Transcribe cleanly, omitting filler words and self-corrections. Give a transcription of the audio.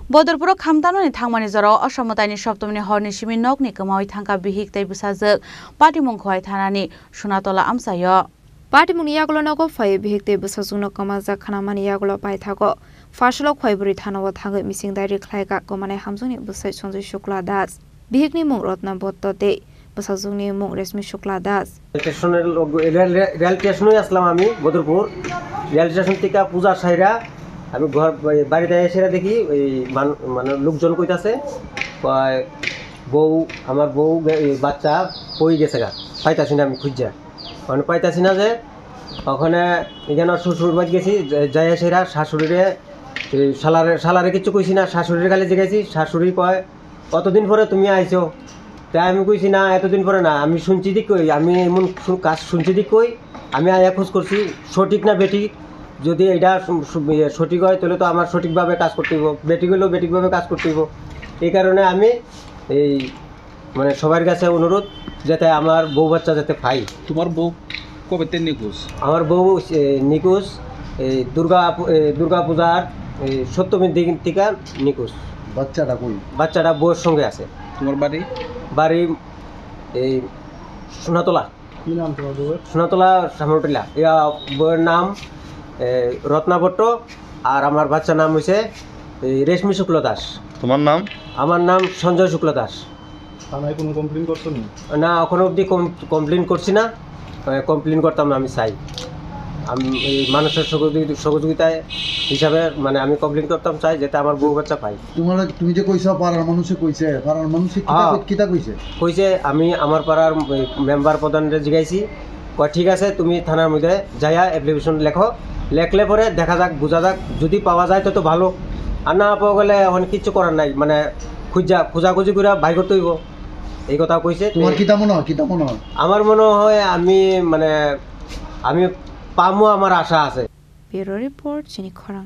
बदरपुर खामताननि थांमानि जराव असमतानि सप्तमनि हरनि सिमि नकनि कमावै थांका बिहिक तै बुसाजोक पाटिमुंखौहाय थानानि सुनातला आमसायो पाटिमुंनि यागलो नगो फै बिहिक तै बुसाजुनो कमाजा खानामानि यागलो पाइ थागो फासलो खयबुरि थानाव थाङो मिसिं दाइरि ख्लायगा कमानाय हामजुनि बुसाइ सन्जय शुक्ला दास बिहिकनि मुं रत्ना बत्त दे बुसाजुनि मुं रेशमी शुक्ला दास রেল স্টেশনে আসলাম আমি বদরপুর রেল স্টেশন থেকে পূজা সাইরা আমি ঘর বাড়িতে এসে দেখি ওই মানে লোকজন কইতাছে বউ আমার বউ বাচ্চা কই গেছে গা পাইতাছি না আমি খুঁজা মানে পাইতাছি না যে ওখানে এখানে শ্বশুর বাড়ি গেছি যাই সেরা শাশুড়িরে শালারে কিছু কইছি না শাশুড়ির গালে জিগাইছি শাশুড়ি কয় কতদিন পরে তুমি আইছো তাই আমি কইছি না এতদিন পরে না আমি শুনছি দিক কই আমি এমন কাজ শুনছি দিক কই আমি আয়া খোঁজ করছি সঠিক না বেঠিক যদি এটা সঠিক হয় তাহলে তো আমার সঠিকভাবে কাজ করতে হইব বেঠিক হলেও বেঠিকভাবে কাজ করতে হইব এই কারণে আমি এই মানে সবার কাছে অনুরোধ যাতে আমার বউ বাচ্চা যাতে পাই। তোমার বউ কবে তে নিখোঁজ? আমার বউ নিখোঁজ এই দুর্গা পূজার সপ্তমীর দিন থেকে নিখোঁজ। বাচ্চাটা কই? বাচ্চাটা বউয়ের সঙ্গে আছে। তোমার বাড়ি? বাড়ি এই সোনাতলা। কি নাম তোমার বউয়ের? সোনাতলা সামরটিলা। বউয়ের নাম রত্না ভট্ট আর আমার বাচ্চার নাম হয়েছে রেশমি শুক্ল দাস। তোমার নাম? আমার নাম সঞ্জয় শুক্ল দাস। থানায় কোনো কমপ্লেন করছো না এখনো অবধি কমপ্লেন করছি না, কমপ্লেন করতাম না আমি চাই আমি এই মানুষের সহযোগিতায় হিসাবে মানে আমি কমপ্লেন করতাম চাই যাতে আমার বউ বাচ্চা পাই। তুমি যে কইছো পাড়ার মানুষে কইছে পাড়ার মানুষে কিতা কইছে আমি আমার পাড়ার মেম্বার প্রধানরে জিগাইছি ঠিক আছে তুমি থানার মধ্যে যাইয়া অ্যাপ্লিকেশন লেখলে পরে দেখা যাক বোঝা যাক যদি পাওয়া যায় তো ভালো আর না পাওয়া গেলে এখন কিচ্ছু করার নাই মানে খোঁজাখুঁজি করে বাই করতে হইব এই কথা কইছে। তোমার কিতা মনে হয়? আমার মনে হয় আমি পামো আমার আশা আছে। ব্যুরো রিপোর্ট চিনি খরাং।